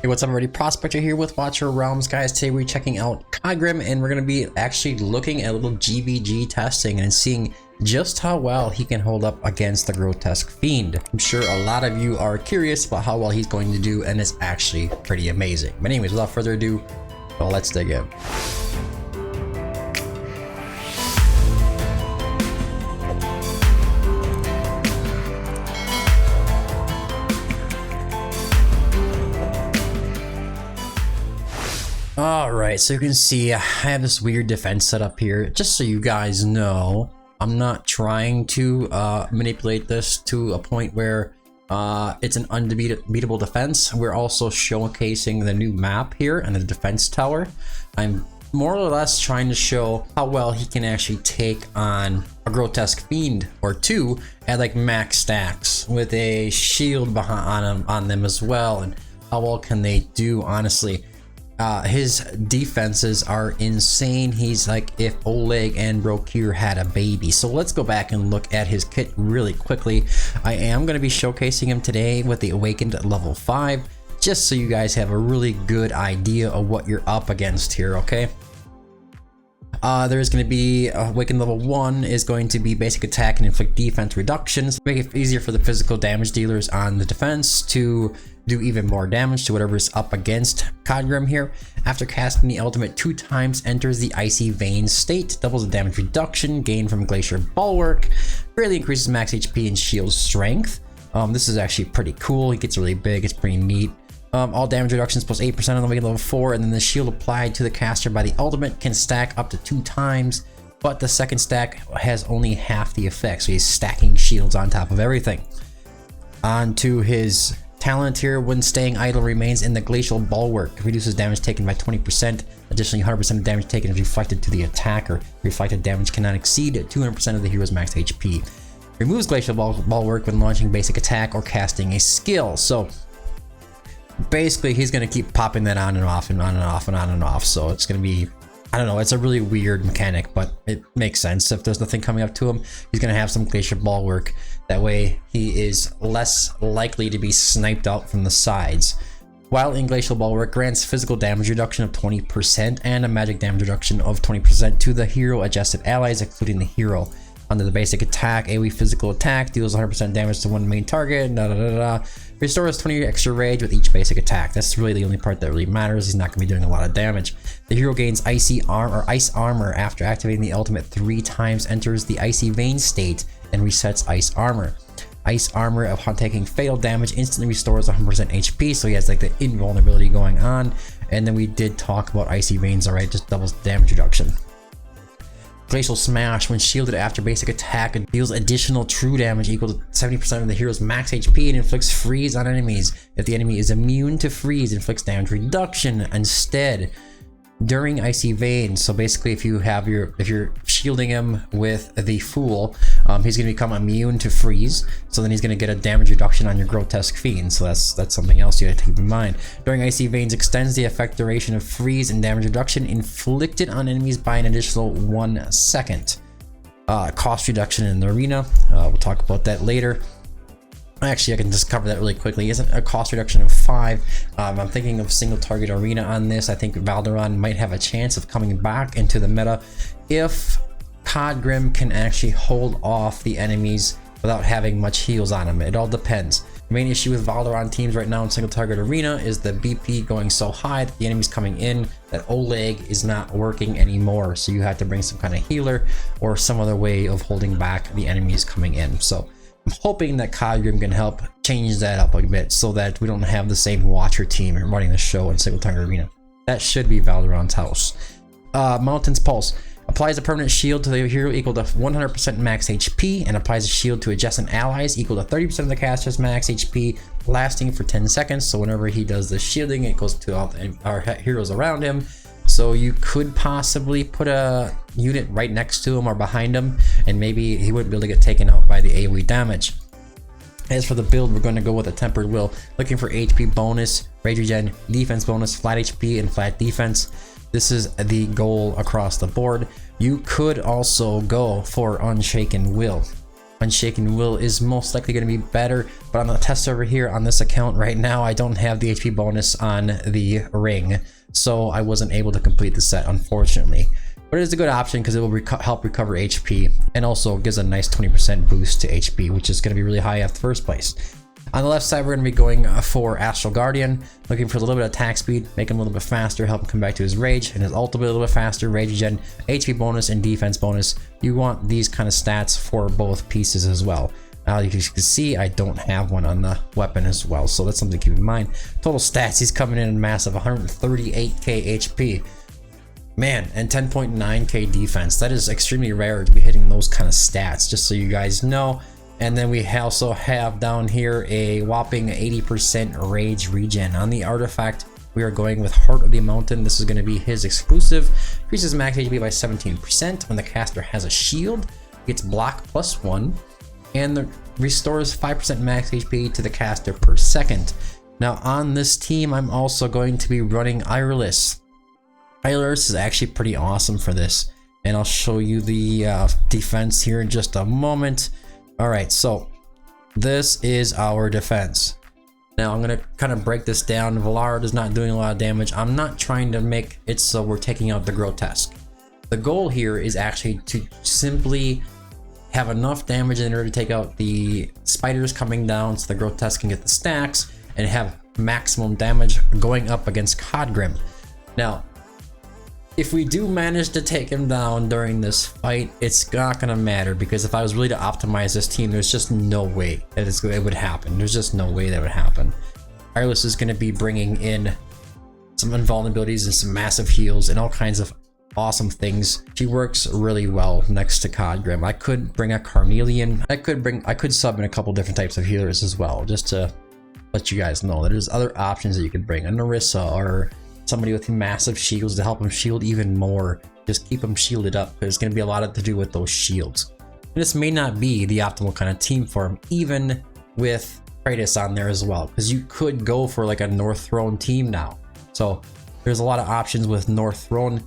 Hey, what's up everybody, Prospector here with Watcher of Realms. Guys, today we're checking out Khadgrim and we're going to be actually looking at a little GVG testing and seeing just how well he can hold up against the Grotesque Fiend. I'm sure a lot of you are curious about how well he's going to do, and it's actually pretty amazing. But anyways, without further ado, well, let's dig in. Alright, so you can see I have this weird defense set up here. Just so you guys know, I'm not trying to manipulate this to a point where it's an unbeatable defense. We're also showcasing the new map here and the defense tower. I'm more or less trying to show how well he can actually take on a Grotesque Fiend or two at like max stacks with a shield behind on them as well, and how well can they do, honestly. His defenses are insane. He's like if Oleg and Brokir had a baby. So let's go back and look at his kit really quickly. I am going to be showcasing him today with the Awakened at level 5, just so you guys have a really good idea of what you're up against here, okay? There's going to be Awakened level 1 is going to be basic attack and inflict defense reductions, make it easier for the physical damage dealers on the defense to do even more damage to whatever is up against Khadgrim here. After casting the ultimate 2 times, enters the Icy Vein state, doubles the damage reduction gained from Glacier Bulwark, greatly increases max HP and shield strength. This is actually pretty cool. He gets really big, it's pretty neat. All damage reductions plus 8% on the Awakened level 4, and then the shield applied to the caster by the ultimate can stack up to 2 times, but the second stack has only half the effect, so he's stacking shields on top of everything. On to his talent here, when staying idle remains in the Glacial Bulwark, reduces damage taken by 20%. Additionally, 100% of damage taken is reflected to the attacker. Reflected damage cannot exceed 200% of the hero's max HP. Removes Glacial Bulwark when launching basic attack or casting a skill. So basically, he's going to keep popping that on and off and on and off and on and off. So it's going to be, I don't know, it's a really weird mechanic, but it makes sense. If there's nothing coming up to him, he's going to have some Glacier Bulwark. That way he is less likely to be sniped out from the sides. While in Glacial Bulwark, grants physical damage reduction of 20% and a magic damage reduction of 20% to the hero adjusted allies, including the hero. Under the basic attack, AoE physical attack deals 100% damage to one main target. Restores 20 extra rage with each basic attack. That's really the only part that really matters. He's not going to be doing a lot of damage. The hero gains ice armor after activating the ultimate 3 times, enters the Icy Vein state, and resets ice armor. Ice armor upon taking fatal damage instantly restores 100% HP, so he has like the invulnerability going on. And then we did talk about Icy Veins, alright, just doubles damage reduction. Glacial Smash, when shielded after basic attack, it deals additional true damage equal to 70% of the hero's max HP and inflicts freeze on enemies. If the enemy is immune to freeze, it inflicts damage reduction instead during Icy Vein. So basically, if you're shielding him with the Fool, he's going to become immune to freeze. So then he's going to get a damage reduction on your Grotesque Fiend. So that's something else you have to keep in mind. During Icy Veins, extends the effect duration of freeze and damage reduction inflicted on enemies by an additional 1 second. Cost reduction in the arena. We'll talk about that later. Actually, I can just cover that really quickly. Isn't a cost reduction of 5. I'm thinking of single target arena on this. I think Valderon might have a chance of coming back into the meta if Khadgrim can actually hold off the enemies without having much heals on him. It all depends. The main issue with Valderon teams right now in single target arena is the BP going so high that the enemies coming in that Oleg is not working anymore. So you have to bring some kind of healer or some other way of holding back the enemies coming in. So I'm hoping that Khadgrim can help change that up a bit so that we don't have the same Watcher team running the show in single target arena. That should be Valderon's house. Mountain's Pulse. Applies a permanent shield to the hero equal to 100% max HP, and applies a shield to adjacent allies equal to 30% of the caster's max HP, lasting for 10 seconds. So whenever he does the shielding, it goes to all our heroes around him. So you could possibly put a unit right next to him or behind him, and maybe he wouldn't be able to get taken out by the AoE damage. As for the build, we're going to go with a Tempered Will, looking for HP bonus, rage regen, defense bonus, flat HP, and flat defense. This is the goal across the board. You could also go for Unshaken Will. Unshaken Will is most likely going to be better, but on the test server here on this account right now, I don't have the HP bonus on the ring, so I wasn't able to complete the set, unfortunately. But it is a good option because it will help recover HP and also gives a nice 20% boost to HP, which is going to be really high at the first place. On the left side, we're going to be going for Astral Guardian, looking for a little bit of attack speed, make him a little bit faster, help him come back to his rage, and his ultimate a little bit faster, rage gen, HP bonus, and defense bonus. You want these kind of stats for both pieces as well. Now you can see I don't have one on the weapon as well, so that's something to keep in mind. Total stats, he's coming in massive 138k HP. Man, and 10.9k defense. That is extremely rare to be hitting those kind of stats, just so you guys know. And then we also have down here a whopping 80% rage regen. On the artifact, we are going with Heart of the Mountain. This is going to be his exclusive. Increases max HP by 17% when the caster has a shield. Gets block +1. And restores 5% max HP to the caster per second. Now on this team, I'm also going to be running Ireless. Ireless is actually pretty awesome for this. And I'll show you the defense here in just a moment. Alright, so this is our defense. Now I'm going to kind of break this down. Valar is not doing a lot of damage. I'm not trying to make it so we're taking out the Grotesque. The goal here is actually to simply have enough damage in order to take out the spiders coming down so the Grotesque can get the stacks and have maximum damage going up against Khadgrim. Now, if we do manage to take him down during this fight, it's not gonna matter, because if I was really to optimize this team, there's just no way that it would happen. There's just no way that would happen. Ireless is gonna be bringing in some invulnerabilities and some massive heals and all kinds of awesome things. She works really well next to Khadgrim. I could bring a Carnelian. I could sub in a couple different types of healers as well, just to let you guys know that there's other options that you could bring. A Narissa or somebody with massive shields to help him shield even more. Just keep him shielded up. There's going to be a lot to do with those shields. And this may not be the optimal kind of team for him, even with Kratos on there as well, because you could go for like a North Throne team now. So there's a lot of options with North Throne.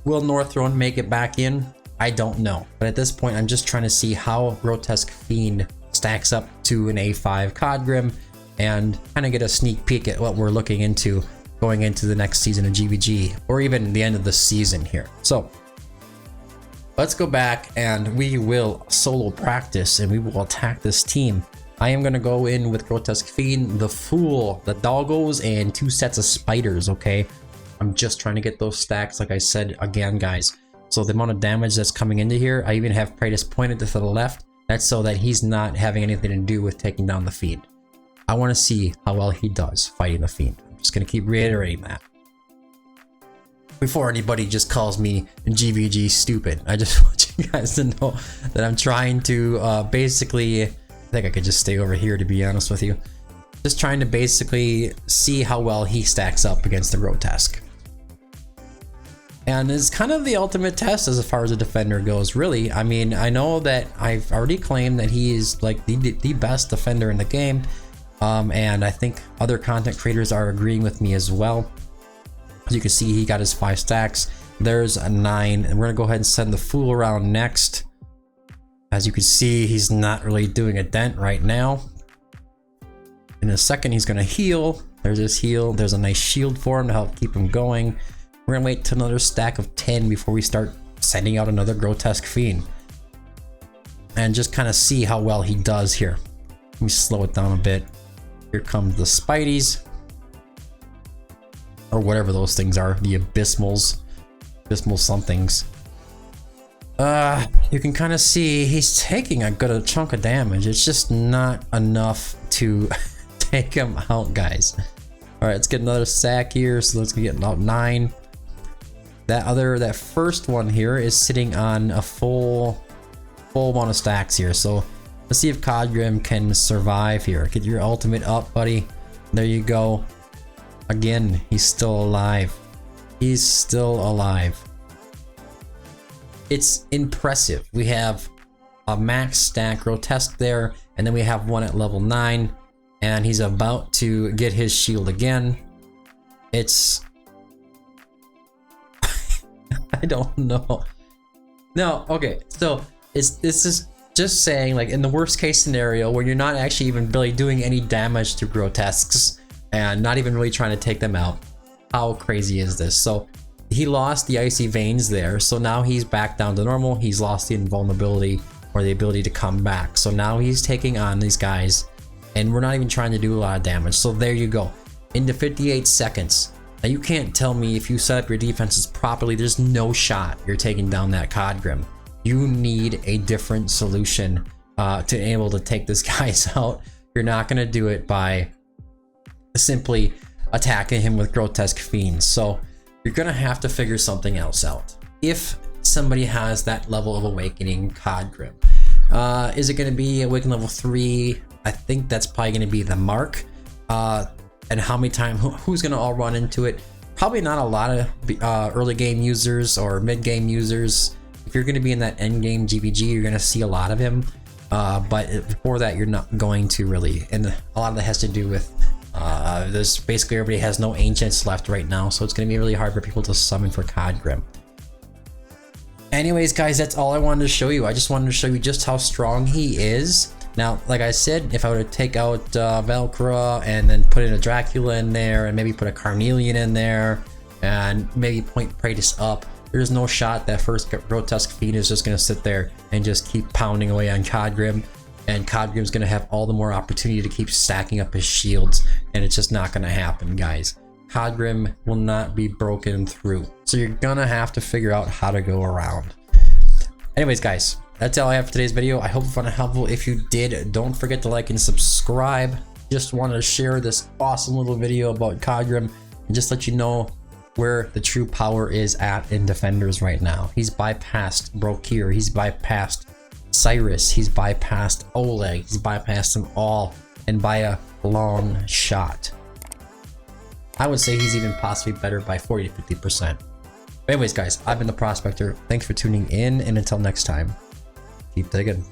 Will North Throne make it back in? I don't know. But at this point, I'm just trying to see how Grotesque Fiend stacks up to an A5 Khadgrim and kind of get a sneak peek at what we're looking into going into the next season of GVG, or even the end of the season here. So let's go back and we will solo practice and we will attack this team. I am going to go in with Grotesque Fiend, the Fool, the Doggos, and 2 sets of spiders, okay? I'm just trying to get those stacks, like I said again, guys. So the amount of damage that's coming into here, I even have Kratos pointed to the left. That's so that he's not having anything to do with taking down the Fiend. I want to see how well he does fighting the Fiend. Just gonna keep reiterating that before anybody just calls me GVG stupid. I just want you guys to know that I'm trying to basically, I think I could just stay over here, to be honest with you. Just trying to basically see how well he stacks up against the Grotesque. And it's kind of the ultimate test as far as a defender goes, really. I mean, I know that I've already claimed that he is like the best defender in the game. And I think other content creators are agreeing with me as well. As you can see, he got his 5 stacks. There's a 9, and we're gonna go ahead and send the Fool around next. As you can see, he's not really doing a dent right now. In a second, he's gonna heal. There's his heal. There's a nice shield for him to help keep him going. We're gonna wait till another stack of 10 before we start sending out another Grotesque Fiend, and just kind of see how well he does here. Let me slow it down a bit. Here comes the Spideys, or whatever those things are, the abysmal somethings. You can kind of see he's taking a good chunk of damage. It's just not enough to take him out, guys. All right, let's get another stack here. So let's get about 9. That first one here is sitting on a full amount of stacks here. So let's see if Khadgrim can survive here. Get your ultimate up, buddy. There you go. Again, he's still alive. He's still alive. It's impressive. We have a max stack Grotesque there, and then we have one at level 9, and he's about to get his shield again. It's... I don't know. No, okay, so this is just saying, like in the worst case scenario where you're not actually even really doing any damage to Grotesques and not even really trying to take them out, how crazy is this? So he lost the icy veins there, so now he's back down to normal. He's lost the invulnerability or the ability to come back, so now he's taking on these guys and we're not even trying to do a lot of damage. So there you go, into 58 seconds. Now you can't tell me if you set up your defenses properly, there's no shot you're taking down that Khadgrim. You need a different solution to be able to take this guys out. You're not going to do it by simply attacking him with Grotesque Fiends. So you're going to have to figure something else out. If somebody has that level of Awakening Khadgrim, is it going to be Awakening level 3? I think that's probably going to be the mark. And how many times, who's going to all run into it? Probably not a lot of early game users or mid game users. If you're going to be in that end game GVG, you're going to see a lot of him, but before that you're not going to really, and a lot of that has to do with there's basically everybody has no ancients left right now, so it's going to be really hard for people to summon for Khadgrim. Anyways guys, that's all I wanted to show you. I just wanted to show you just how strong he is. Now, like I said, if I were to take out Valkyra and then put in a Dracula in there and maybe put a Carnelian in there and maybe point Praetus up, there's no shot that first Grotesque Fiend is just going to sit there and just keep pounding away on Khadgrim, and Khadgrim's going to have all the more opportunity to keep stacking up his shields, and it's just not going to happen, guys. Khadgrim will not be broken through, so you're going to have to figure out how to go around. Anyways guys, that's all I have for today's video. I hope you found it helpful. If you did, don't forget to like and subscribe. Just wanted to share this awesome little video about Khadgrim and just let you know where the true power is at in Defenders right now. He's bypassed Brokir, he's bypassed Cyrus, he's bypassed Oleg, he's bypassed them all, and by a long shot. I would say he's even possibly better by 40 to 50%. But anyways guys, I've been the Prospector. Thanks for tuning in, and until next time, keep digging.